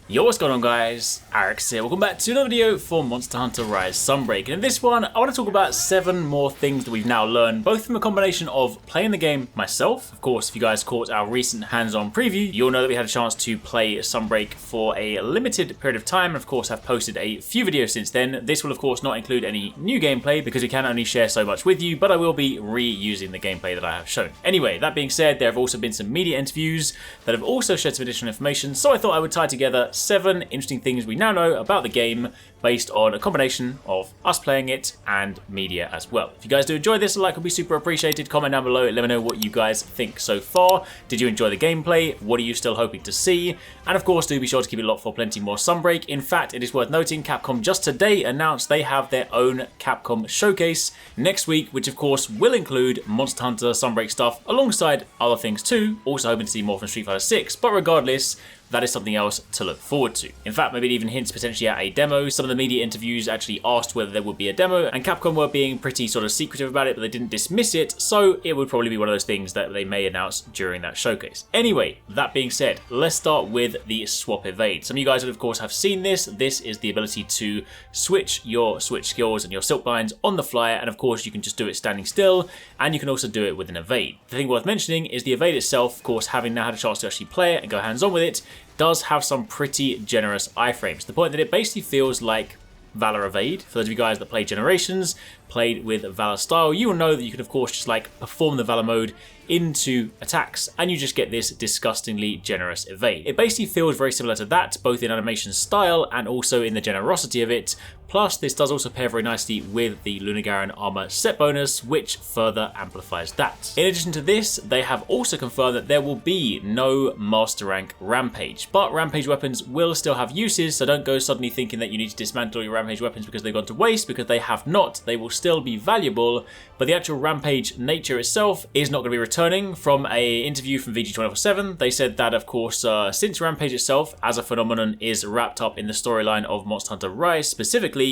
Yo, what's going on guys? RAMPAGE here. Welcome back to another video for Monster Hunter Rise Sunbreak. And in this one, I want to talk about 7 more things that we've now learned, both from a combination of playing the game myself. Of course, if you guys caught our recent hands-on preview, you'll know that we had a chance to play Sunbreak for a limited period of time. And of course, I've posted a few videos since then. This will of course not include any new gameplay because we can only share so much with you, but I will be reusing the gameplay that I have shown. Anyway, that being said, there have also been some media interviews that have also shared some additional information, so I thought I would tie together 7 interesting things we now know about the game based on a combination of us playing it and media as well. If you guys do enjoy this, a like would be super appreciated. Comment down below, let me know what you guys think so far. Did you enjoy the gameplay? What are you still hoping to see? And of course, do be sure to keep it locked for plenty more Sunbreak. In fact, it is worth noting Capcom just today announced they have their own Capcom showcase next week, which of course will include Monster Hunter Sunbreak stuff alongside other things too. Also hoping to see more from Street Fighter 6, but regardless, that is something else to look forward to. In fact, maybe it even hints potentially at a demo. Some of the media interviews actually asked whether there would be a demo, and Capcom were being pretty sort of secretive about it, but they didn't dismiss it, so it would probably be one of those things that they may announce during that showcase. Anyway, that being said, let's start with the swap evade. Some of you guys would of course have seen this. This is the ability to switch your switch skills and your silk binds on the fly, and of course you can just do it standing still, and you can also do it with an evade. The thing worth mentioning is the evade itself, of course, having now had a chance to actually play it and go hands-on with it, does have some pretty generous iframes, to the point that it basically feels like Valor Evade. For those of you guys that play Generations, played with Valor style, you will know that you can of course just like perform the Valor mode into attacks and you just get this disgustingly generous evade. It basically feels very similar to that, both in animation style and also in the generosity of it. Plus, this does also pair very nicely with the Lunagaran armor set bonus, which further amplifies that. In addition to this, they have also confirmed that there will be no master rank Rampage, but Rampage weapons will still have uses, so don't go suddenly thinking that you need to dismantle your Rampage weapons because they've gone to waste, because they have not. They will still be valuable, but the actual Rampage nature itself is not going to be returning. From an interview from VG247, they said that of course, since Rampage itself as a phenomenon is wrapped up in the storyline of Monster Hunter Rise specifically,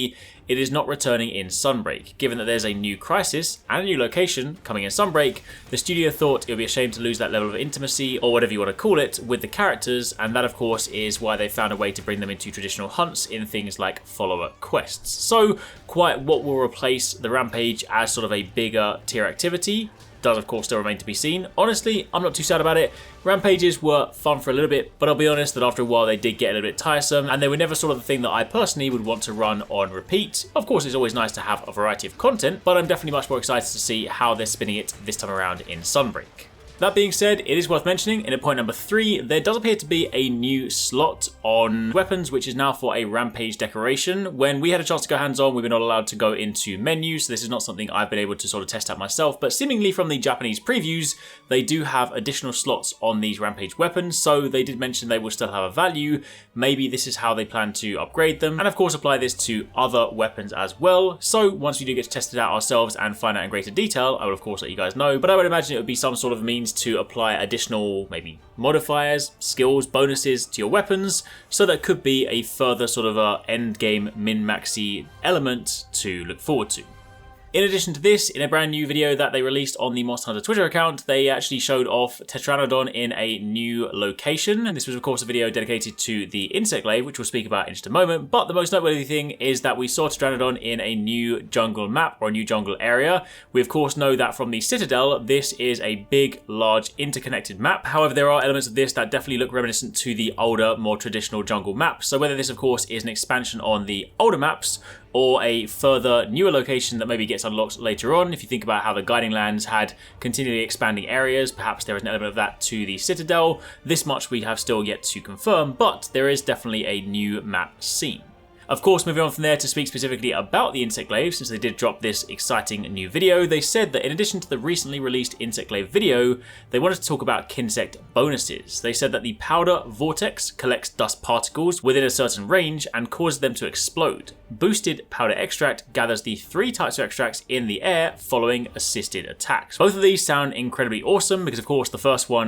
it is not returning in Sunbreak. Given that there's a new crisis and a new location coming in Sunbreak, the studio thought it would be a shame to lose that level of intimacy, or whatever you want to call it, with the characters, and that of course is why they found a way to bring them into traditional hunts in things like follower quests. So quite what will replace the Rampage as sort of a bigger tier activity does of course still remain to be seen. Honestly, I'm not too sad about it. Rampages were fun for a little bit, but I'll be honest that after a while they did get a little bit tiresome, and they were never sort of the thing that I personally would want to run on repeat. Of course, it's always nice to have a variety of content, but I'm definitely much more excited to see how they're spinning it this time around in Sunbreak. That being said, it is worth mentioning in point number 3, there does appear to be a new slot on weapons, which is now for a Rampage decoration. When we had a chance to go hands-on, we were not allowed to go into menus, so this is not something I've been able to sort of test out myself, but seemingly from the Japanese previews, they do have additional slots on these Rampage weapons, so they did mention they will still have a value. Maybe this is how they plan to upgrade them, and of course apply this to other weapons as well. So once we do get to test it out ourselves and find out in greater detail, I will of course let you guys know, but I would imagine it would be some sort of means to apply additional maybe modifiers, skills, bonuses to your weapons, so that could be a further sort of end game min-maxy element to look forward to. In addition to this, in a brand new video that they released on the Monster Hunter Twitter account, they actually showed off Tetranodon in a new location. And this was of course a video dedicated to the insect glaive, which we'll speak about in just a moment. But the most noteworthy thing is that we saw Tetranodon in a new jungle map, or a new jungle area. We of course know that from the Citadel, this is a big, large, interconnected map. However, there are elements of this that definitely look reminiscent to the older, more traditional jungle maps. So whether this of course is an expansion on the older maps, or a further newer location that maybe gets unlocked later on. If you think about how the Guiding Lands had continually expanding areas, perhaps there is an element of that to the Citadel. This much we have still yet to confirm, but there is definitely a new map scene. Of course, moving on from there to speak specifically about the Insect Glaive, since they did drop this exciting new video, they said that in addition to the recently released Insect Glaive video, they wanted to talk about KINSECT bonuses. They said that the Powder Vortex collects dust particles within a certain range and causes them to explode. boosted powder extract gathers the 3 types of extracts in the air following assisted attacks. Both of these sound incredibly awesome because, of course, the first one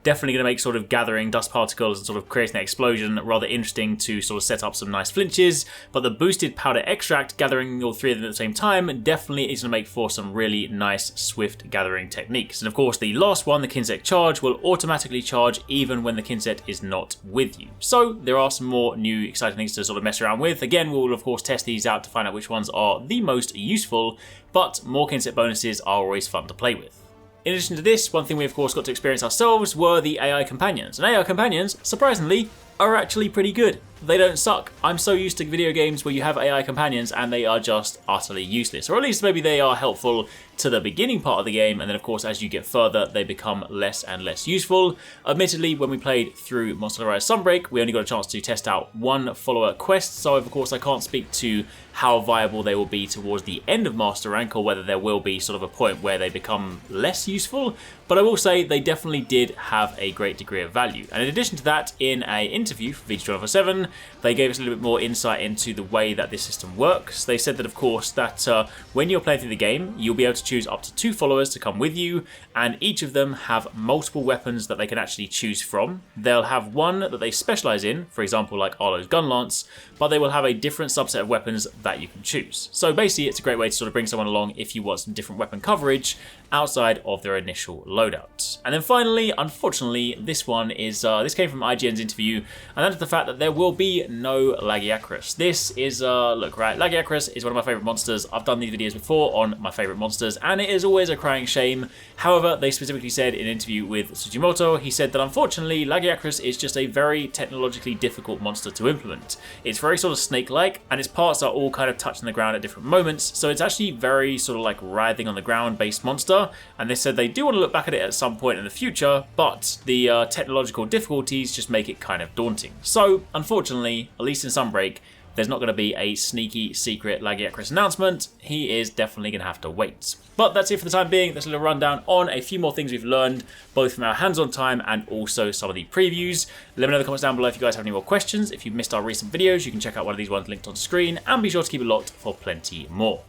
definitely going to make sort of gathering dust particles and sort of creating an explosion rather interesting to sort of set up some nice flinches, but the boosted powder extract gathering all 3 of them at the same time definitely is going to make for some really nice swift gathering techniques. And of course the last one, the KINSECT charge, will automatically charge even when the KINSECT is not with you. So there are some more new exciting things to sort of mess around with. Again, we'll of course test these out to find out which ones are the most useful, but more KINSECT bonuses are always fun to play with. In addition to this, one thing we of course got to experience ourselves were the AI companions. And AI companions, surprisingly, are actually pretty good. They don't suck. I'm so used to video games where you have AI companions and they are just utterly useless. Or at least maybe they are helpful to the beginning part of the game, and then of course as you get further they become less and less useful. Admittedly, when we played through Monster Hunter Rise Sunbreak, we only got a chance to test out one follower quest, so of course I can't speak to how viable they will be towards the end of Master Rank, or whether there will be sort of a point where they become less useful, but I will say they definitely did have a great degree of value. And in addition to that, in an interview for VG247, they gave us a little bit more insight into the way that this system works. They said that of course that when you're playing through the game, you'll be able to choose up to 2 followers to come with you, and each of them have multiple weapons that they can actually choose from. They'll have one that they specialize in, for example like Arlo's gun lance, but they will have a different subset of weapons that you can choose. So basically it's a great way to sort of bring someone along if you want some different weapon coverage outside of their initial loadout. And then finally, unfortunately, this one is this came from IGN's interview, and that is the fact that there will be no LAGIACRUS. This is look, right, LAGIACRUS is one of my favorite monsters. I've done these videos before on my favorite monsters, and it is always a crying shame. However, they specifically said in an interview with Tsujimoto, he said that unfortunately LAGIACRUS is just a very technologically difficult monster to implement. It's very sort of snake-like, and its parts are all kind of touching the ground at different moments, so it's actually very sort of like writhing on the ground based monster. And they said they do want to look back at it at some point in the future, but the technological difficulties just make it kind of daunting. So unfortunately, at least in Sunbreak, there's not going to be a sneaky secret LAGIACRUS announcement. He is definitely going to have to wait. But that's it for the time being. That's a little rundown on a few more things we've learned, both from our hands-on time and also some of the previews. Let me know in the comments down below if you guys have any more questions. If you've missed our recent videos, you can check out one of these ones linked on screen, and be sure to keep it locked for plenty more.